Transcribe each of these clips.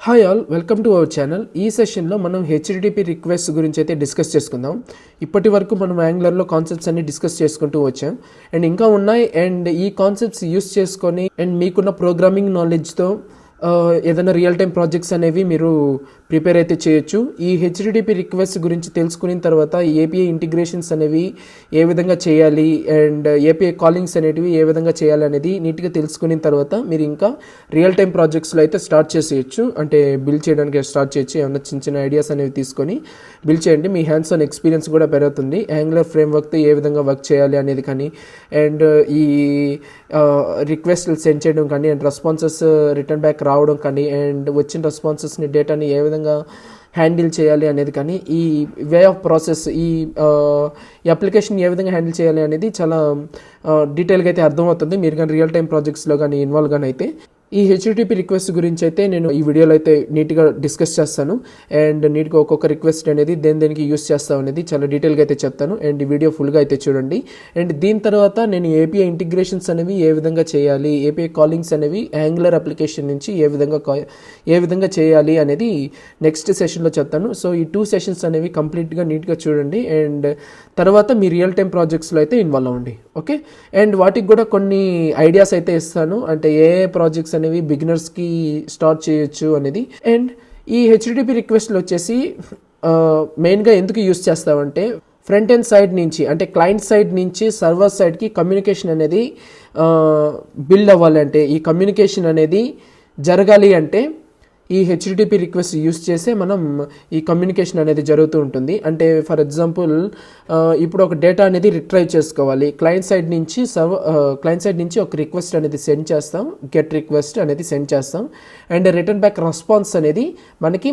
Hi all, welcome to our channel. ఈ సెషన్లో మనం హెచ్టిటిపి రిక్వెస్ట్ గురించి అయితే డిస్కస్ చేసుకుందాం. ఇప్పటి వరకు మనం యాంగులర్లో కాన్సెప్ట్స్ అన్ని డిస్కస్ చేసుకుంటూ వచ్చాం అండ్ ఇంకా ఉన్నాయి. అండ్ ఈ కాన్సెప్ట్స్ యూస్ చేసుకొని అండ్ మీకున్న ప్రోగ్రామింగ్ నాలెడ్జ్తో ఏదైనా రియల్ టైం ప్రాజెక్ట్స్ అనేవి మీరు ప్రిపేర్ అయితే చేయొచ్చు. ఈ హెచ్టిటిపి రిక్వెస్ట్ గురించి తెలుసుకున్న తర్వాత ఏపీఐ ఇంటిగ్రేషన్స్ అనేవి ఏ విధంగా చేయాలి అండ్ ఏపీఐ కాలింగ్స్ అనేటివి ఏ విధంగా చేయాలి అనేది నీట్గా తెలుసుకున్న తర్వాత మీరు ఇంకా రియల్ టైం ప్రాజెక్ట్స్లో అయితే స్టార్ట్ చేసేయచ్చు. అంటే బిల్డ్ చేయడానికి స్టార్ట్ చేయొచ్చు. ఏమన్నా చిన్న చిన్న ఐడియాస్ అనేవి తీసుకొని బిల్డ్ చేయండి. మీ హ్యాండ్స్ ఆన్ ఎక్స్పీరియన్స్ కూడా పెరుగుతుంది. యాంగులర్ ఫ్రేమ్వర్క్తో ఏ విధంగా వర్క్ చేయాలి అనేది కానీ అండ్ ఈ రిక్వెస్ట్లు సెండ్ చేయడం కానీ అండ్ రెస్పాన్సెస్ రిటర్న్ బ్యాక్ రావడం కానీ అండ్ వచ్చిన రెస్పాన్సెస్ని డేటాని ఏ విధంగా హ్యాండిల్ చేయాలి అనేది కానీ ఈ వే ఆఫ్ ప్రాసెస్ ఈ అప్లికేషన్ ఏ విధంగా హ్యాండిల్ చేయాలి అనేది చాలా డీటెయిల్గా అయితే అర్థమవుతుంది మీరు కానీ రియల్ టైం ప్రాజెక్ట్స్లో కానీ ఇన్వాల్వ్ కానీ అయితే. ఈ హెచ్టిటిపి రిక్వెస్ట్ గురించి అయితే నేను ఈ వీడియోలో అయితే నీట్గా డిస్కస్ చేస్తాను అండ్ నీట్గా ఒక్కొక్క రిక్వెస్ట్ అనేది దేనికి యూస్ చేస్తాం అనేది చాలా డీటెయిల్గా అయితే చెప్తాను. అండ్ ఈ వీడియో ఫుల్గా అయితే చూడండి. అండ్ దీని తర్వాత నేను ఏపీఐ ఇంటిగ్రేషన్స్ అనేవి ఏ విధంగా చేయాలి, ఏపీఐ కాలింగ్స్ అనేవి యాంగులర్ అప్లికేషన్ నుంచి ఏ విధంగా చేయాలి అనేది నెక్స్ట్ సెషన్లో చెప్తాను. సో ఈ 2 సెషన్స్ అనేవి కంప్లీట్గా నీట్గా చూడండి అండ్ తర్వాత మీ రియల్ టైం ప్రాజెక్ట్స్లో అయితే ఇన్వాల్వ్ అవ్వండి. ఓకే, అండ్ వాటికి కూడా కొన్ని ఐడియాస్ అయితే ఇస్తాను. అంటే ఏ ప్రాజెక్ట్స్ అనేవి బిగినర్స్కి స్టార్ట్ చేయొచ్చు అనేది. అండ్ ఈ హెచ్టిటిపి రిక్వెస్ట్లు వచ్చేసి మెయిన్గా ఎందుకు యూస్ చేస్తామంటే ఫ్రంట్ ఎండ్ సైడ్ నుంచి అంటే క్లయింట్ సైడ్ నుంచి సర్వర్ సైడ్కి కమ్యూనికేషన్ అనేది బిల్డ్ అవ్వాలంటే ఈ కమ్యూనికేషన్ అనేది జరగాలి అంటే ఈ హెచ్టిటిపి రిక్వెస్ట్ యూస్ చేసే మనం ఈ కమ్యూనికేషన్ అనేది జరుగుతూ ఉంటుంది. అంటే ఫర్ ఎగ్జాంపుల్ ఇప్పుడు ఒక డేటా అనేది రిట్రైవ్ చేసుకోవాలి. క్లయింట్ సైడ్ నుంచి ఒక రిక్వెస్ట్ అనేది సెండ్ చేస్తాం, గెట్ రిక్వెస్ట్ అనేది సెండ్ చేస్తాం అండ్ రిటర్న్ బ్యాక్ రెస్పాన్స్ అనేది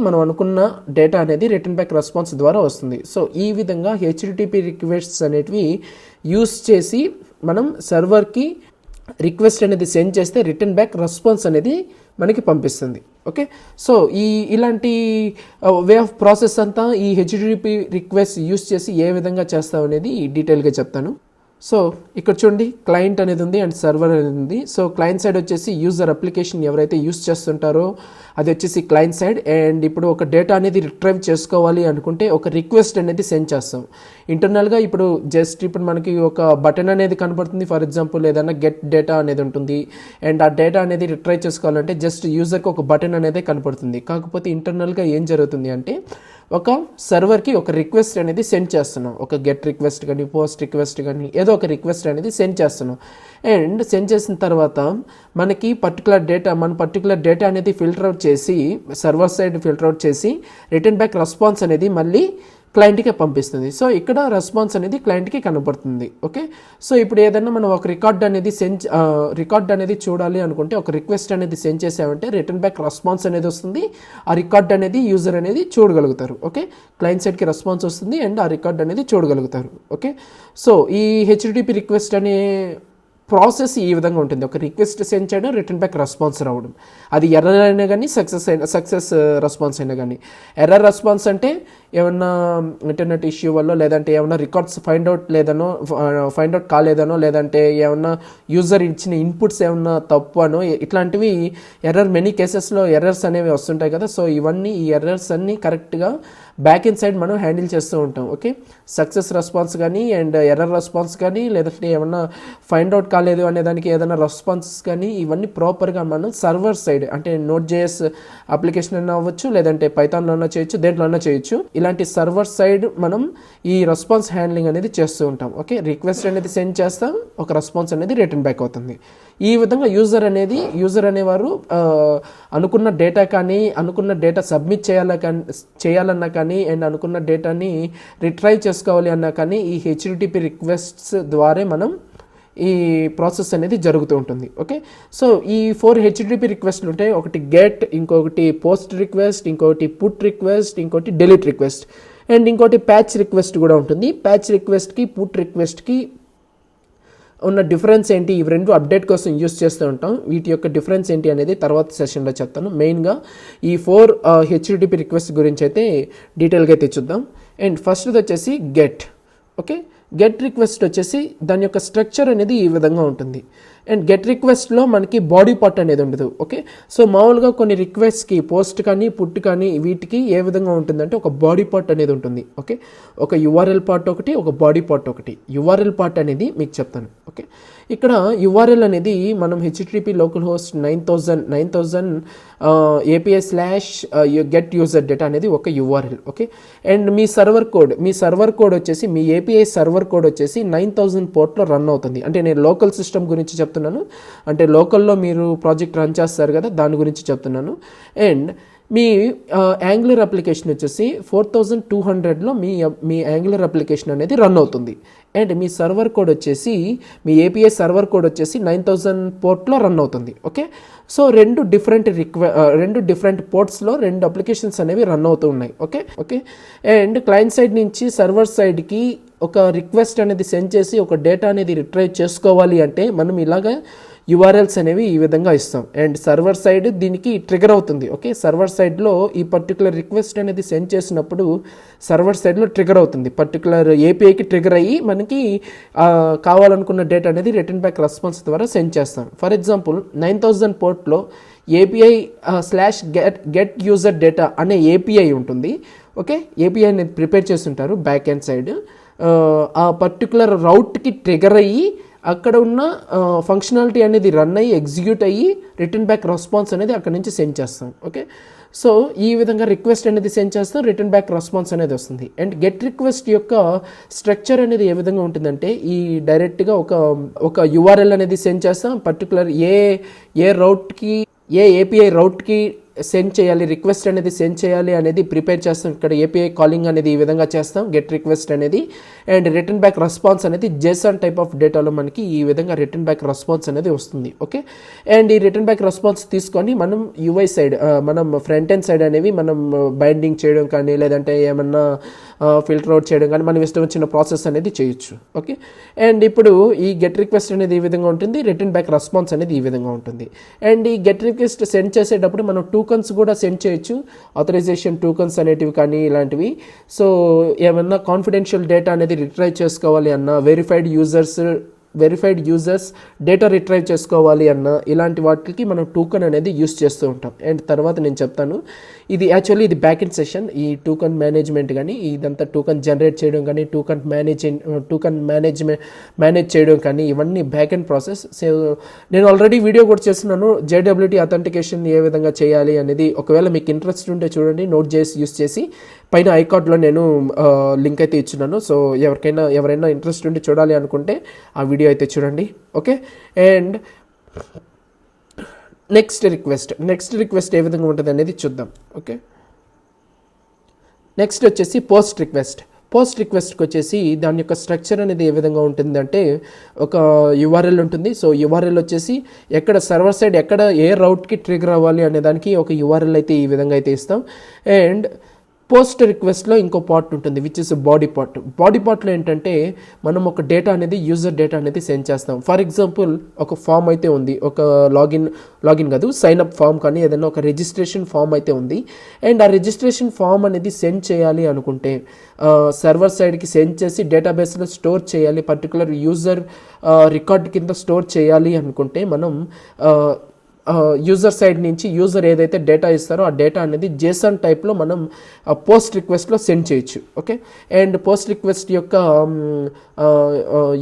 మనం అనుకున్న డేటా అనేది రిటర్న్ బ్యాక్ రెస్పాన్స్ ద్వారా వస్తుంది. సో ఈ విధంగా హెచ్టిటిపి రిక్వెస్ట్స్ అనేటివి యూస్ చేసి మనం సర్వర్కి రిక్వెస్ట్ అనేది సెండ్ చేస్తే రిటర్న్ బ్యాక్ రెస్పాన్స్ అనేది మనకి పంపిస్తుంది. ఓకే, సో ఇలాంటి వే ఆఫ్ ప్రాసెస్ అంతా ఈ హెచ్టిటిపి రిక్వెస్ట్ యూస్ చేసి ఏ విధంగా చేస్తాం అనేది డీటెయిల్గా చెప్తాను. సో ఇక్కడ చూడండి, క్లయింట్ అనేది ఉంది అండ్ సర్వర్ అనేది ఉంది. సో క్లయింట్ సైడ్ వచ్చేసి యూజర్ అప్లికేషన్ ఎవరైతే యూస్ చేస్తుంటారో అది వచ్చేసి క్లయింట్ సైడ్. అండ్ ఇప్పుడు ఒక డేటా అనేది రిట్రైవ్ చేసుకోవాలి అనుకుంటే ఒక రిక్వెస్ట్ అనేది సెండ్ చేస్తాం ఇంటర్నల్గా. ఇప్పుడు మనకి ఒక బటన్ అనేది కనపడుతుంది. ఫర్ ఎగ్జాంపుల్ ఏదైనా గెట్ డేటా అనేది ఉంటుంది అండ్ ఆ డేటా అనేది రిట్రైవ్ చేసుకోవాలంటే జస్ట్ యూజర్కి ఒక బటన్ అనేది కనపడుతుంది. కాకపోతే ఇంటర్నల్గా ఏం జరుగుతుంది అంటే ఒక సర్వర్కి ఒక రిక్వెస్ట్ అనేది సెండ్ చేస్తున్నాం. ఒక గెట్ రిక్వెస్ట్ కానీ పోస్ట్ రిక్వెస్ట్ కానీ ఏదో ఒక రిక్వెస్ట్ అనేది సెండ్ చేస్తున్నాం. అండ్ సెండ్ చేసిన తర్వాత మనకి పర్టికులర్ డేటా అనేది ఫిల్టర్ అవుట్ చేసి సర్వర్ సైడ్ ఫిల్టర్ అవుట్ చేసి రిటర్న్ బ్యాక్ రెస్పాన్స్ అనేది మళ్ళీ క్లయింట్కే పంపిస్తుంది. సో ఇక్కడ రెస్పాన్స్ అనేది క్లయింట్కి కనపడుతుంది. ఓకే, సో ఇప్పుడు ఏదైనా మనం ఒక రికార్డ్ అనేది చూడాలి అనుకుంటే ఒక రిక్వెస్ట్ అనేది సెండ్ చేసామంటే రిటర్న్ బ్యాక్ రెస్పాన్స్ అనేది వస్తుంది. ఆ రికార్డ్ అనేది యూజర్ అనేది చూడగలుగుతారు. ఓకే, క్లయింట్ సైడ్కి రెస్పాన్స్ వస్తుంది అండ్ ఆ రికార్డ్ అనేది చూడగలుగుతారు. ఓకే, సో ఈ హెచ్టిటిపి రిక్వెస్ట్ అనే ప్రాసెస్ ఈ విధంగా ఉంటుంది. ఒక రిక్వెస్ట్ సెండ్ చేయడం, రిటర్న్ బ్యాక్ రెస్పాన్స్ రావడం. అది ఎర్రర్ అయినా కానీ సక్సెస్ రెస్పాన్స్ అయినా కానీ. ఎర్రర్ రెస్పాన్స్ అంటే ఏమన్నా ఇంటర్నెట్ ఇష్యూ వల్ల లేదంటే ఏమన్నా రికార్డ్స్ ఫైండ్ అవుట్ కాలేదనో లేదంటే ఏమన్నా యూజర్ ఇచ్చిన ఇన్పుట్స్ ఏమన్నా తప్పు అనో ఇట్లాంటివి మెనీ కేసెస్లో ఎర్రర్స్ అనేవి వస్తుంటాయి కదా. సో ఈ ఎర్రర్స్ అన్నీ కరెక్ట్గా బ్యాక్ ఇన్ సైడ్ మనం హ్యాండిల్ చేస్తూ ఉంటాం. ఓకే, సక్సెస్ రెస్పాన్స్ కానీ అండ్ ఎర్రర్ రెస్పాన్స్ కానీ లేదంటే ఏమన్నా ఫైండ్ అవుట్ కాలేదు అనే దానికి ఏదైనా రెస్పాన్సెస్ కానీ ఇవన్నీ ప్రాపర్గా మనం సర్వర్ సైడ్ అంటే Node.js అప్లికేషన్ అయినా అవ్వచ్చు లేదంటే పైథాన్లో అయినా చేయొచ్చు, దేంట్లో అయినా చేయొచ్చు. ఇలాంటి సర్వర్ సైడ్ మనం ఈ రెస్పాన్స్ హ్యాండ్లింగ్ అనేది చేస్తూ ఉంటాం. ఓకే, రిక్వెస్ట్ అనేది సెండ్ చేస్తాం, ఒక రెస్పాన్స్ అనేది రిటర్న్ బ్యాక్ అవుతుంది. ఈ విధంగా యూజర్ అనేవారు అనుకున్న డేటా సబ్మిట్ చేయాలన్నా కానీ అండ్ అనుకున్న డేటాని రిట్రైవ్ చేసుకోవాలి అన్నా కానీ ఈ హెచ్టిటిపి రిక్వెస్ట్స్ ద్వారా మనం ఈ ప్రాసెస్ అనేది జరుగుతూ ఉంటుంది. ఓకే, సో ఈ 4 హెచ్టిటిపి రిక్వెస్ట్లు ఉంటాయి. ఒకటి గెట్, ఇంకొకటి పోస్ట్ రిక్వెస్ట్, ఇంకొకటి పుట్ రిక్వెస్ట్, ఇంకొకటి డిలీట్ రిక్వెస్ట్ అండ్ ఇంకోటి ప్యాచ్ రిక్వెస్ట్ కూడా ఉంటుంది. ప్యాచ్ రిక్వెస్ట్కి పుట్ రిక్వెస్ట్కి ఉన్న డిఫరెన్స్ ఏంటి, ఇవి రెండు అప్డేట్ కోసం యూస్ చేస్తూ ఉంటాం. వీటి యొక్క డిఫరెన్స్ ఏంటి అనేది తర్వాత సెషన్లో చెప్తాను. మెయిన్గా ఈ 4 హెచ్టిటిపి రిక్వెస్ట్ గురించి అయితే డీటెయిల్గా అయితే చూద్దాం. అండ్ ఫస్ట్ది వచ్చేసి గెట్. ఓకే, గెట్ రిక్వెస్ట్ వచ్చేసి దాని యొక్క స్ట్రక్చర్ అనేది ఈ విధంగా ఉంటుంది. అండ్ గెట్ రిక్వెస్ట్లో మనకి బాడీ పార్ట్ అనేది ఉండదు. ఓకే, సో మామూలుగా కొన్ని రిక్వెస్ట్కి పోస్ట్ కానీ పుట్ కానీ వీటికి ఏ విధంగా ఉంటుందంటే ఒక బాడీ పార్ట్ అనేది ఉంటుంది. ఓకే, ఒక యూఆర్ఎల్ పార్ట్ ఒకటి, ఒక బాడీ పార్ట్ ఒకటి. యూఆర్ఎల్ పార్ట్ అనేది మీకు చెప్తాను. ఓకే, ఇక్కడ యూఆర్ఎల్ అనేది మనం HTTP local host 9000 API slash get user data అనేది ఒక URL. Okay, and me server code వచ్చేసి మీ ఏపీఐ సర్వర్ కోడ్ వచ్చేసి 9000 పోర్ట్లో రన్ అవుతుంది. అంటే నేను లోకల్ సిస్టమ్ గురించి చెప్తున్నాను, అంటే లోకల్లో మీరు ప్రాజెక్ట్ రన్ చేస్తారు కదా, దాని గురించి చెప్తున్నాను. అండ్ మీ యాంగులర్ అప్లికేషన్ వచ్చేసి 4200లో మీ యాంగులర్ అప్లికేషన్ అనేది రన్ అవుతుంది. అండ్ మీ సర్వర్ కోడ్ వచ్చేసి మీ ఏపీఐ సర్వర్ కోడ్ వచ్చేసి 9000 పోర్ట్లో రన్ అవుతుంది. ఓకే, సో రెండు డిఫరెంట్ పోర్ట్స్లో రెండు అప్లికేషన్స్ అనేవి రన్ అవుతూ ఉన్నాయి. ఓకే, అండ్ క్లయింట్ సైడ్ నుంచి సర్వర్ సైడ్కి ఒక రిక్వెస్ట్ అనేది సెండ్ చేసి ఒక డేటా అనేది రిట్రైవ్ చేసుకోవాలి అంటే మనం ఇలాగా యూఆర్ఎల్స్ అనేవి ఈ విధంగా ఇస్తాం. అండ్ సర్వర్ సైడ్ దీనికి ట్రిగర్ అవుతుంది. ఓకే, సర్వర్ సైడ్లో ఈ పర్టికులర్ రిక్వెస్ట్ అనేది సెండ్ చేసినప్పుడు సర్వర్ సైడ్లో ట్రిగర్ అవుతుంది. పర్టికులర్ ఏపీఐకి ట్రిగర్ అయ్యి మనకి కావాలనుకున్న డేటా అనేది రిటర్న్ బ్యాక్ రెస్పాన్స్ ద్వారా సెండ్ చేస్తాం. ఫర్ ఎగ్జాంపుల్ 9000 పోర్ట్లో API slash get user data అనే ఏపీఐ ఉంటుంది. ఓకే, ఏపీఐ అనేది ప్రిపేర్ చేస్తుంటారు బ్యాక్ ఎండ్ సైడ్. ఆ పర్టికులర్ రౌట్కి ట్రిగర్ అయ్యి అక్కడ ఉన్న ఫంక్షనాలిటీ అనేది రన్ అయ్యి ఎగ్జిక్యూట్ అయ్యి రిటర్న్ బ్యాక్ రెస్పాన్స్ అనేది అక్కడ నుంచి సెండ్ చేస్తాం. ఓకే, సో ఈ విధంగా రిక్వెస్ట్ అనేది సెండ్ చేస్తాం, రిటర్న్ బ్యాక్ రెస్పాన్స్ అనేది వస్తుంది. అండ్ గెట్ రిక్వెస్ట్ యొక్క స్ట్రక్చర్ అనేది ఏ విధంగా ఉంటుందంటే ఈ డైరెక్ట్గా ఒక యూఆర్ఎల్ అనేది సెండ్ చేస్తాం. పర్టికులర్ ఏ ఏపీఐ రౌట్కి సెండ్ చేయాలి, రిక్వెస్ట్ అనేది సెండ్ చేయాలి అనేది ప్రిపేర్ చేస్తాం. ఇక్కడ ఏపీఐ కాలింగ్ అనేది ఈ విధంగా చేస్తాం, గెట్ రిక్వెస్ట్ అనేది. అండ్ రిటర్న్ బ్యాక్ రెస్పాన్స్ అనేది జేసన్ టైప్ ఆఫ్ డేటాలో మనకి ఈ విధంగా రిటర్న్ బ్యాక్ రెస్పాన్స్ అనేది వస్తుంది. ఓకే, అండ్ ఈ రిటర్న్ బ్యాక్ రెస్పాన్స్ తీసుకొని మనం యూఐ సైడ్ మనం ఫ్రంట్ ఎండ్ సైడ్ అనేవి మనం బైండింగ్ చేయడం కానీ లేదంటే ఏమన్నా ఫిల్టర్ అవుట్ చేయడం కానీ మనం ఇష్టం వచ్చిన ప్రాసెస్ అనేది చేయొచ్చు. ఓకే, అండ్ ఇప్పుడు ఈ గెట్ రిక్వెస్ట్ అనేది ఈ విధంగా ఉంటుంది, రిటర్న్ బ్యాక్ రెస్పాన్స్ అనేది ఈ విధంగా ఉంటుంది. అండ్ ఈ గెట్ రిక్వెస్ట్ సెండ్ చేసేటప్పుడు మనం టోకన్స్ కూడా సెండ్ చేయొచ్చు, ఆథరైజేషన్ టోకన్స్ అనేటివి కానీ ఇలాంటివి. సో ఏమన్నా కాన్ఫిడెన్షియల్ డేటా అనేది రిట్రైవ్ చేసుకోవాలి అన్న, వెరిఫైడ్ యూజర్స్ డేటా రిట్రైవ్ చేసుకోవాలి అన్న ఇలాంటి వాటికి మనం టోకన్ అనేది యూస్ చేస్తూ ఉంటాం. అండ్ తర్వాత నేను చెప్తాను, ఇది యాక్చువల్లీ ఇది బ్యాక్ ఎండ్ సెషన్. ఈ టోకన్ మేనేజ్మెంట్ కానీ ఇదంతా టోకన్ జనరేట్ చేయడం కానీ టోకన్ మేనేజ్ చేయడం కానీ ఇవన్నీ బ్యాక్ ఎండ్ ప్రాసెస్. సో నేను ఆల్రెడీ వీడియో కూడా చేస్తున్నాను, JWT అథెంటికేషన్ ఏ విధంగా చేయాలి అనేది. ఒకవేళ మీకు ఇంట్రెస్ట్ ఉంటే చూడండి, Node.js యూస్ చేసి పైన ఐకార్డ్లో నేను లింక్ అయితే ఇచ్చున్నాను. సో ఎవరైనా ఇంట్రెస్ట్ ఉండి చూడాలి అనుకుంటే ఆ వీడియో అయితే చూడండి. ఓకే, అండ్ నెక్స్ట్ రిక్వెస్ట్ ఏ విధంగా ఉంటుంది అనేది చూద్దాం. ఓకే, నెక్స్ట్ వచ్చేసి పోస్ట్ రిక్వెస్ట్కి వచ్చేసి దాని యొక్క స్ట్రక్చర్ అనేది ఏ విధంగా ఉంటుందంటే ఒక యూఆర్ఎల్ ఉంటుంది. సో యూఆర్ఎల్ వచ్చేసి ఎక్కడ సర్వర్ సైడ్ ఎక్కడ ఏ రౌట్కి ట్రిగర్ అవ్వాలి అనే దానికి ఒక యూఆర్ఎల్ అయితే ఈ విధంగా అయితే ఇస్తాం. అండ్ పోస్ట్ రిక్వెస్ట్లో ఇంకో పార్ట్ ఉంటుంది విచ్ ఇస్ బాడీ పార్ట్లో ఏంటంటే మనం ఒక డేటా అనేది యూజర్ డేటా అనేది సెండ్ చేస్తాం. ఫర్ ఎగ్జాంపుల్ ఒక ఫామ్ అయితే ఉంది, ఒక లాగిన్ కాదు సైన్ అప్ ఫామ్ కానీ ఏదైనా ఒక రిజిస్ట్రేషన్ ఫామ్ అయితే ఉంది. అండ్ ఆ రిజిస్ట్రేషన్ ఫామ్ అనేది సెండ్ చేయాలి అనుకుంటే సర్వర్ సైడ్కి సెండ్ చేసి డేటాబేస్లో స్టోర్ చేయాలి, పర్టికులర్ యూజర్ రికార్డ్ కింద స్టోర్ చేయాలి అనుకుంటే మనం యూజర్ సైడ్ నుంచి యూజర్ ఏదైతే డేటా ఇస్తారో ఆ డేటా అనేది జేసన్ టైప్లో మనం పోస్ట్ రిక్వెస్ట్లో సెండ్ చేయొచ్చు. ఓకే, అండ్ పోస్ట్ రిక్వెస్ట్ యొక్క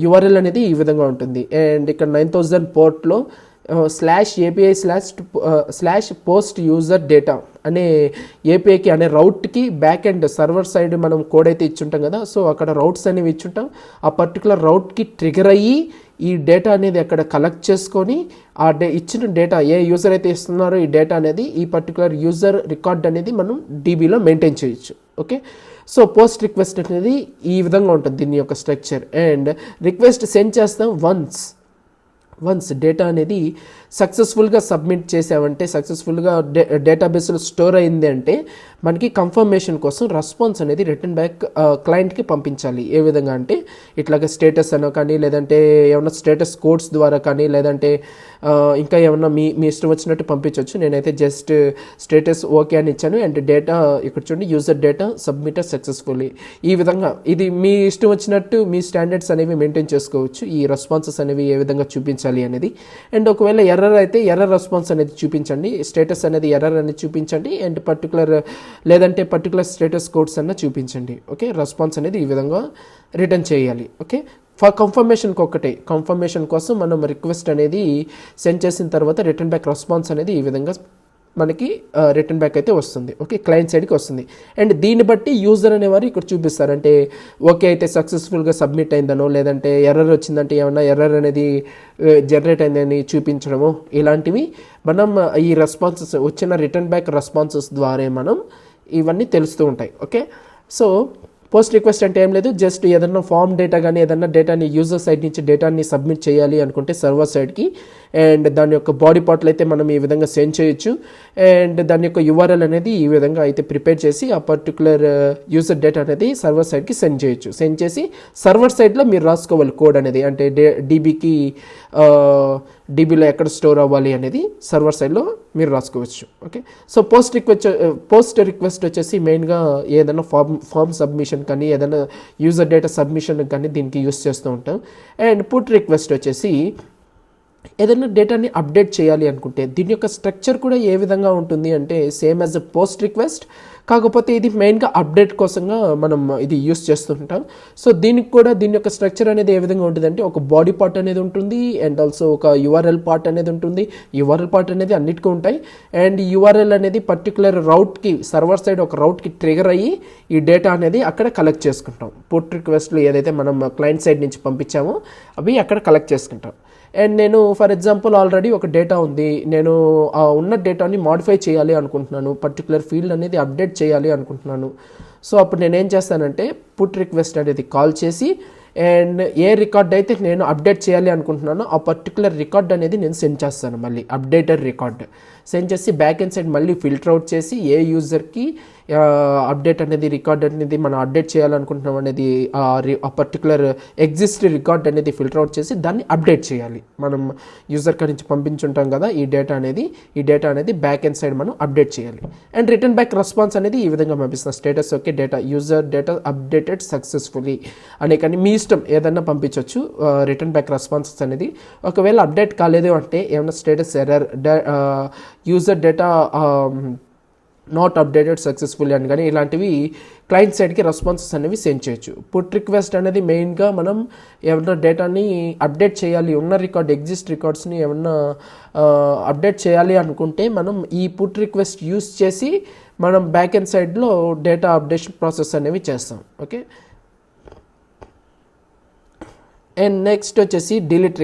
యూఆర్ఎల్ అనేది ఈ విధంగా ఉంటుంది. అండ్ ఇక్కడ 9000 పోర్ట్లో /API /post యూజర్ డేటా అనే ఏపీఐకి అనే రౌట్కి బ్యాక్ అండ్ సర్వర్ సైడ్ మనం కోడ్ అయితే ఇచ్చుంటాం కదా. సో అక్కడ రౌట్స్ అనేవి ఇచ్చుంటాం, ఆ పర్టికులర్ రౌట్కి ట్రిగర్ అయ్యి ఈ డేటా అనేది అక్కడ కలెక్ట్ చేసుకొని ఆ ఇచ్చిన డేటా ఏ యూజర్ అయితే ఇస్తున్నారో ఈ డేటా అనేది ఈ పర్టికులర్ యూజర్ రికార్డ్ అనేది మనం డీబీలో మెయింటైన్ చేయొచ్చు. ఓకే, సో పోస్ట్ రిక్వెస్ట్ అనేది ఈ విధంగా ఉంటుంది దీని యొక్క స్ట్రక్చర్. అండ్ రిక్వెస్ట్ సెండ్ చేస్తాం వన్స్ డేటా అనేది సక్సెస్ఫుల్గా సబ్మిట్ చేసామంటే, సక్సెస్ఫుల్గా డేటాబేస్లో స్టోర్ అయింది అంటే మనకి కన్ఫర్మేషన్ కోసం రెస్పాన్స్ అనేది రిటర్న్ బ్యాక్ క్లయింట్కి పంపించాలి. ఏ విధంగా అంటే ఇట్లాగ స్టేటస్ అనో కానీ, లేదంటే ఏమన్నా స్టేటస్ కోడ్స్ ద్వారా కానీ, లేదంటే ఇంకా ఏమన్నా మీ ఇష్టం వచ్చినట్టు పంపించవచ్చు. నేనైతే జస్ట్ స్టేటస్ ఓకే అని ఇచ్చాను. అండ్ డేటా ఇక్కడ చూడండి, యూజర్ డేటా సబ్మిటెడ్ సక్సెస్ఫుల్లీ. ఈ విధంగా ఇది మీ ఇష్టం వచ్చినట్టు మీ స్టాండర్డ్స్ అనేవి మెయింటైన్ చేసుకోవచ్చు. ఈ రెస్పాన్సెస్ అనేవి ఏ విధంగా చూపించాలి అనేది. అండ్ ఒకవేళ ఎర్రర్ అయితే ఎర్రర్ రెస్పాన్స్ అనేది చూపించండి, స్టేటస్ అనేది ఎర్రర్ అనేది చూపించండి, అండ్ లేదంటే పర్టికులర్ స్టేటస్ కోడ్స్ అన్న చూపించండి. ఓకే, రెస్పాన్స్ అనేది ఈ విధంగా రిటర్న్ చేయాలి. ఓకే, ఫర్ కన్ఫర్మేషన్కి ఒకటే, కన్ఫర్మేషన్ కోసం మనం రిక్వెస్ట్ అనేది సెండ్ చేసిన తర్వాత రిటర్న్ బ్యాక్ రెస్పాన్స్ అనేది ఈ విధంగా మనకి రిటర్న్ బ్యాక్ అయితే వస్తుంది. ఓకే, క్లయింట్ సైడ్కి వస్తుంది. అండ్ దీన్ని బట్టి యూజర్ అనేవారు ఇక్కడ చూపిస్తారు. అంటే ఓకే అయితే సక్సెస్ఫుల్గా సబ్మిట్ అయిందనో, లేదంటే ఎర్రర్ వచ్చిందంటే ఏమన్నా ఎర్రర్ అనేది జనరేట్ అయిందని చూపించడము, ఇలాంటివి మనం ఈ రెస్పాన్సెస్ వచ్చిన రిటర్న్ బ్యాక్ రెస్పాన్సెస్ ద్వారా మనం ఇవన్నీ తెలుస్తూ ఉంటాయి. ఓకే, సో పోస్ట్ రిక్వెస్ట్ అంటే ఏం లేదు, జస్ట్ ఏదన్నా ఫామ్ డేటా కానీ ఏదన్నా డేటాని యూజర్ సైడ్ నుంచి డేటాని సబ్మిట్ చేయాలి అనుకుంటే సర్వర్ సైడ్కి, అండ్ దాని యొక్క బాడీ పార్ట్లు అయితే మనం ఈ విధంగా సెండ్ చేయొచ్చు. అండ్ దాని యొక్క యూఆర్ఎల్ అనేది ఈ విధంగా అయితే ప్రిపేర్ చేసి ఆ పర్టికులర్ యూజర్ డేటా అనేది సర్వర్ సైడ్కి సెండ్ చేయొచ్చు. సెండ్ చేసి సర్వర్ సైడ్లో మీరు రాసుకోవాలి కోడ్ అనేది, అంటే డీబీలో ఎక్కడ స్టోర్ అవ్వాలి అనేది సర్వర్ సైడ్లో మీరు రాసుకోవచ్చు. ఓకే, సో పోస్ట్ రిక్వెస్ట్ వచ్చేసి మెయిన్గా ఏదైనా ఫామ్ సబ్మిషన్ కానీ, ఏదైనా యూజర్ డేటా సబ్మిషన్ కానీ దీనికి యూస్ చేస్తూ ఉంటాం. అండ్ పుట్ రిక్వెస్ట్ వచ్చేసి ఏదైనా డేటాని అప్డేట్ చేయాలి అనుకుంటే దీని యొక్క స్ట్రక్చర్ కూడా ఏ విధంగా ఉంటుంది అంటే same as a post request, కాకపోతే ఇది మెయిన్గా అప్డేట్ కోసంగా మనం ఇది యూస్ చేస్తుంటాం. సో దీనికి కూడా దీని యొక్క స్ట్రక్చర్ అనేది ఏ విధంగా ఉంటుంది అంటే ఒక బాడీ పార్ట్ అనేది ఉంటుంది, అండ్ ఆల్సో ఒక యూఆర్ఎల్ పార్ట్ అనేది ఉంటుంది. యూఆర్ఎల్ పార్ట్ అనేది అన్నిటికీ ఉంటాయి. అండ్ యూఆర్ఎల్ అనేది పర్టికులర్ రౌట్కి, సర్వర్ సైడ్ ఒక రౌట్కి ట్రిగర్ అయ్యి ఈ డేటా అనేది అక్కడ కలెక్ట్ చేసుకుంటాం. పుట్ రిక్వెస్ట్లు ఏదైతే మనం క్లయింట్ సైడ్ నుంచి పంపించామో అవి అక్కడ కలెక్ట్ చేసుకుంటాం. అండ్ నేను ఫర్ ఎగ్జాంపుల్ ఆల్రెడీ ఒక డేటా ఉంది, నేను ఆ ఉన్న డేటాని మాడిఫై చేయాలి అనుకుంటున్నాను, పర్టికులర్ ఫీల్డ్ అనేది అప్డేట్ చేయాలి అనుకుంటున్నాను. సో అప్పుడు నేనేం చేస్తానంటే పుట్ రిక్వెస్ట్ అనేది కాల్ చేసి, అండ్ ఏ రికార్డ్ అయితే నేను అప్డేట్ చేయాలి అనుకుంటున్నానో ఆ పర్టికులర్ రికార్డ్ అనేది నేను సెండ్ చేస్తాను. మళ్ళీ అప్డేటెడ్ రికార్డ్ సెండ్ చేసి బ్యాక్ అండ్ సైడ్ మళ్ళీ ఫిల్టర్ అవుట్ చేసి ఏ యూజర్కి అప్డేట్ అనేది రికార్డ్ అనేది మనం అప్డేట్ చేయాలనుకుంటున్నాం అనేది ఆ పర్టికులర్ ఎగ్జిస్ట్ రికార్డ్ అనేది ఫిల్టర్ అవుట్ చేసి దాన్ని అప్డేట్ చేయాలి. మనం యూజర్ కాడి నుంచి పంపించుంటాం కదా ఈ డేటా అనేది బ్యాక్ అండ్ సైడ్ మనం అప్డేట్ చేయాలి. అండ్ రిటర్న్ బ్యాక్ రెస్పాన్స్ అనేది ఈ విధంగా పంపిస్తాం. Status okay, data user data updated successfully అనే, కానీ మీ ఇష్టం ఏదన్నా పంపించవచ్చు రిటర్న్ బ్యాక్ రెస్పాన్సెస్ అనేది. ఒకవేళ అప్డేట్ కాలేదు అంటే ఏమైనా status error, user data not updated successfully అని కానీ ఇలాంటివి క్లయింట్ సైడ్కి రెస్పాన్సెస్ అనేవి సెండ్ చేయొచ్చు. పుట్ రిక్వెస్ట్ అనేది మెయిన్గా మనం ఏమన్నా డేటాని అప్డేట్ చేయాలి, ఉన్న ఎగ్జిస్ట్ రికార్డ్స్ని ఏమన్నా అప్డేట్ చేయాలి అనుకుంటే మనం ఈ పుట్ రిక్వెస్ట్ యూస్ చేసి మనం బ్యాక్ అండ్ సైడ్లో డేటా అప్డేషన్ ప్రాసెస్ అనేవి చేస్తాం. ఓకే, అండ్ నెక్స్ట్ వచ్చేసి డిలీట్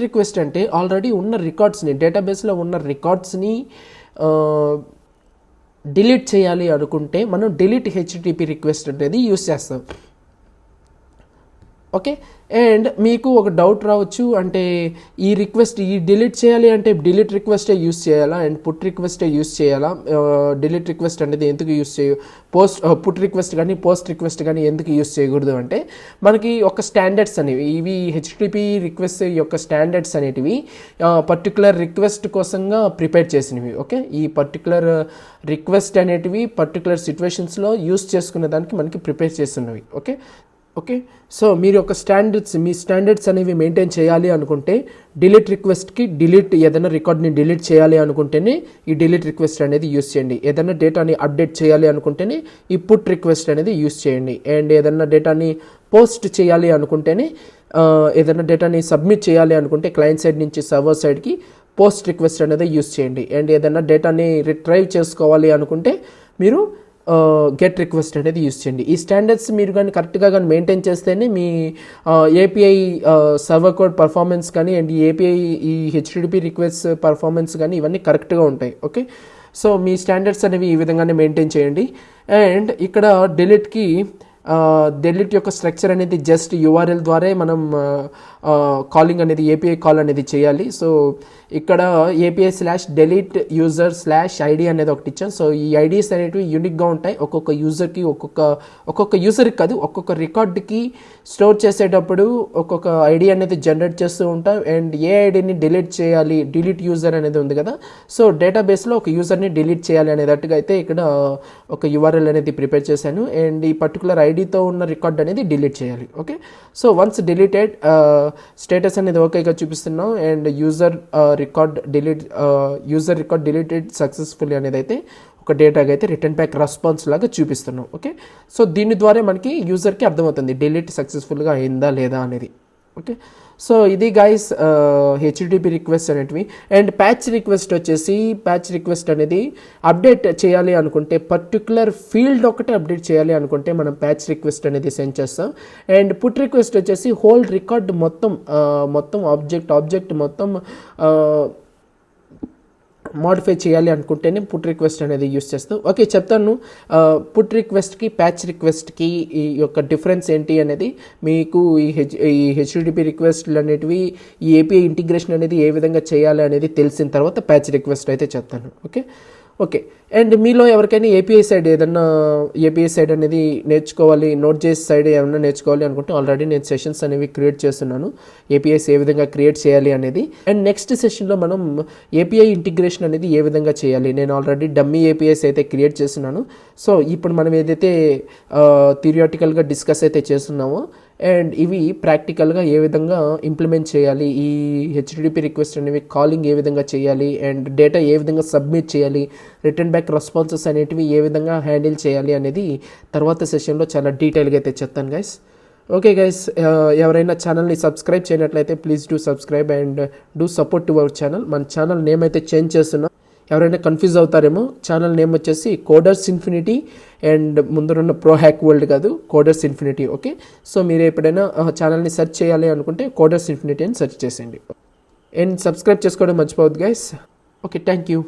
రిక్వెస్ట్ అంటే ఆల్రెడీ ఉన్న రికార్డ్స్ని, డేటాబేస్లో ఉన్న రికార్డ్స్ని డిలీట్ చేయాలి అనుకుంటే మనం డిలీట్ హెచ్టిటిపి రిక్వెస్ట్ అనేది యూస్ చేస్తాం. ఓకే, అండ్ మీకు ఒక డౌట్ రావచ్చు, అంటే ఈ డిలీట్ చేయాలి అంటే డిలీట్ రిక్వెస్టే యూస్ చేయాలా అండ్ పుట్ రిక్వెస్టే యూస్ చేయాలా, డిలీట్ రిక్వెస్ట్ అనేది ఎందుకు యూస్ పుట్ రిక్వెస్ట్ కానీ పోస్ట్ రిక్వెస్ట్ కానీ ఎందుకు యూస్ చేయకూడదు అంటే మనకి ఒక స్టాండర్డ్స్ అనేవి, ఇవి హెచ్టిటిపి రిక్వెస్ట్ యొక్క స్టాండర్డ్స్ అనేటివి పర్టికులర్ రిక్వెస్ట్ కోసంగా ప్రిపేర్ చేసినవి. ఓకే, ఈ పర్టికులర్ రిక్వెస్ట్ అనేటివి పర్టికులర్ సిచ్యువేషన్స్లో యూస్ చేసుకునే దానికి మనకి ప్రిపేర్ చేస్తున్నవి. ఓకే, సో మీరు ఒక మీ స్టాండర్డ్స్ అనేవి మెయింటైన్ చేయాలి అనుకుంటే డిలీట్ రిక్వెస్ట్కి ఏదైనా రికార్డ్ని డిలీట్ చేయాలి అనుకుంటేనే ఈ డిలీట్ రిక్వెస్ట్ అనేది యూస్ చేయండి. ఏదైనా డేటాని అప్డేట్ చేయాలి అనుకుంటేనే ఈ పుట్ రిక్వెస్ట్ అనేది యూస్ చేయండి. అండ్ ఏదైనా డేటాని పోస్ట్ చేయాలి అనుకుంటేనే, ఏదైనా డేటాని సబ్మిట్ చేయాలి అనుకుంటే క్లయింట్ సైడ్ నుంచి సర్వర్ సైడ్కి పోస్ట్ రిక్వెస్ట్ అనేది యూస్ చేయండి. అండ్ ఏదైనా డేటాని రిట్రైవ్ చేసుకోవాలి అనుకుంటే మీరు గెట్ రిక్వెస్ట్ అనేది యూస్ చేయండి. ఈ స్టాండర్డ్స్ మీరు కానీ కరెక్ట్గా కానీ మెయింటైన్ చేస్తేనే మీ ఏపీఐ సర్వర్ కోడ్ పర్ఫార్మెన్స్ కానీ అండ్ ఏపీఐ ఈ హెచ్టిటిపి రిక్వెస్ట్ పర్ఫార్మెన్స్ కానీ ఇవన్నీ కరెక్ట్గా ఉంటాయి. ఓకే, సో మీ స్టాండర్డ్స్ అనేవి ఈ విధంగానే మెయింటైన్ చేయండి. అండ్ ఇక్కడ డిలీట్ యొక్క స్ట్రక్చర్ అనేది జస్ట్ యూఆర్ఎల్ ద్వారా మనం కాలింగ్ అనేది ఏపీఐ కాల్ అనేది చేయాలి. సో ఇక్కడ API/delete user/id అనేది ఒకటి ఇచ్చాం. సో ఈ ఐడీస్ అనేటివి యూనిక్గా ఉంటాయి. ఒక్కొక్క యూజర్కి ఒక్కొక్క యూజర్కి కాదు, ఒక్కొక్క రికార్డ్కి స్టోర్ చేసేటప్పుడు ఒక్కొక్క ఐడి అనేది జనరేట్ చేస్తూ ఉంటాం. అండ్ ఏ ఐడిని డిలీట్ యూజర్ అనేది ఉంది కదా, సో డేటాబేస్లో ఒక యూజర్ని డిలీట్ చేయాలి అనేటట్టుగా అయితే ఇక్కడ ఒక URL అనేది ప్రిపేర్ చేశాను. అండ్ ఈ పర్టికులర్ ఐడితో ఉన్న రికార్డ్ అనేది డిలీట్ చేయాలి. Okay, so once deleted status అనేది ఓకేగా చూపిస్తున్నాం. And user record deleted successfully అనేది అయితే ఒక డేటాగా అయితే రిటర్న్ బ్యాక్ రెస్పాన్స్ లాగా చూపిస్తున్నాం. ఓకే, సో దీని ద్వారా మనకి యూజర్కి అర్థమవుతుంది డిలీట్ సక్సెస్ఫుల్గా అయిందా లేదా అనేది. ఓకే, సో ఇది గైస్ HTTP రిక్వెస్ట్ అనేటివి. అండ్ ప్యాచ్ రిక్వెస్ట్ అనేది అప్డేట్ చేయాలి అనుకుంటే, పర్టికులర్ ఫీల్డ్ ఒకటే అప్డేట్ చేయాలి అనుకుంటే మనం ప్యాచ్ రిక్వెస్ట్ అనేది సెండ్ చేస్తాం. అండ్ పుట్ రిక్వెస్ట్ వచ్చేసి హోల్ రికార్డ్ మొత్తం ఆబ్జెక్ట్ మొత్తం మోడిఫై చేయాలి అనుకుంటేనే పుట్ రిక్వెస్ట్ అనేది యూస్ చేస్తాం. ఓకే, చెప్తాను పుట్ రిక్వెస్ట్కి ప్యాచ్ రిక్వెస్ట్కి ఈ యొక్క డిఫరెన్స్ ఏంటి అనేది. మీకు ఈ HTTP రిక్వెస్ట్లు అనేటివి ఈ API ఇంటిగ్రేషన్ అనేది ఏ విధంగా చేయాలి అనేది తెలిసిన తర్వాత ప్యాచ్ రిక్వెస్ట్ అయితే చెప్తాను. ఓకే, అండ్ మీలో ఎవరికైనా API సైడ్ అనేది నేర్చుకోవాలి, Node.js సైడ్ ఏమైనా నేర్చుకోవాలి అనుకుంటే ఆల్రెడీ నేను సెషన్స్ అనేవి క్రియేట్ చేస్తున్నాను, APIs ఏ విధంగా క్రియేట్ చేయాలి అనేది. అండ్ నెక్స్ట్ సెషన్లో మనం API ఇంటిగ్రేషన్ అనేది ఏ విధంగా చేయాలి, నేను ఆల్రెడీ డమ్మీ APIs అయితే క్రియేట్ చేస్తున్నాను. సో ఇప్పుడు మనం ఏదైతే థియరిటికల్గా డిస్కస్ అయితే చేస్తున్నామో అండ్ ఇవి ప్రాక్టికల్గా ఏ విధంగా ఇంప్లిమెంట్ చేయాలి, ఈ HTTP రిక్వెస్ట్ అనేవి కాలింగ్ ఏ విధంగా చేయాలి, అండ్ డేటా ఏ విధంగా సబ్మిట్ చేయాలి, రిటర్న్ బ్యాక్ రెస్పాన్సెస్ అనేటివి ఏ విధంగా హ్యాండిల్ చేయాలి అనేది తర్వాత సెషన్లో చాలా డీటెయిల్గా అయితే చెప్తాను గైస్. ఓకే గైస్, ఎవరైనా ఛానల్ని సబ్స్క్రైబ్ చేయనట్లయితే please do subscribe and do support to our channel. మన ఛానల్ నేమ్ అయితే చేంజ్ చేస్తున్నాం, ఎవరైనా కన్ఫ్యూజ్ అవుతారేమో. ఛానల్ నేమ్ వచ్చేసి కోడర్స్ ఇన్ఫినిటీ అండ్ ముందరున్న ప్రో హ్యాక్ వరల్డ్ కాదు, కోడర్స్ ఇన్ఫినిటీ. ఓకే, సో మీరు ఎప్పుడైనా ఛానల్ని సెర్చ్ చేయాలి అనుకుంటే కోడర్స్ ఇన్ఫినిటీ అని సెర్చ్ చేసేయండి. అండ్ సబ్స్క్రైబ్ చేసుకోవడం మర్చిపోవద్దు గైస్. Okay, thank you.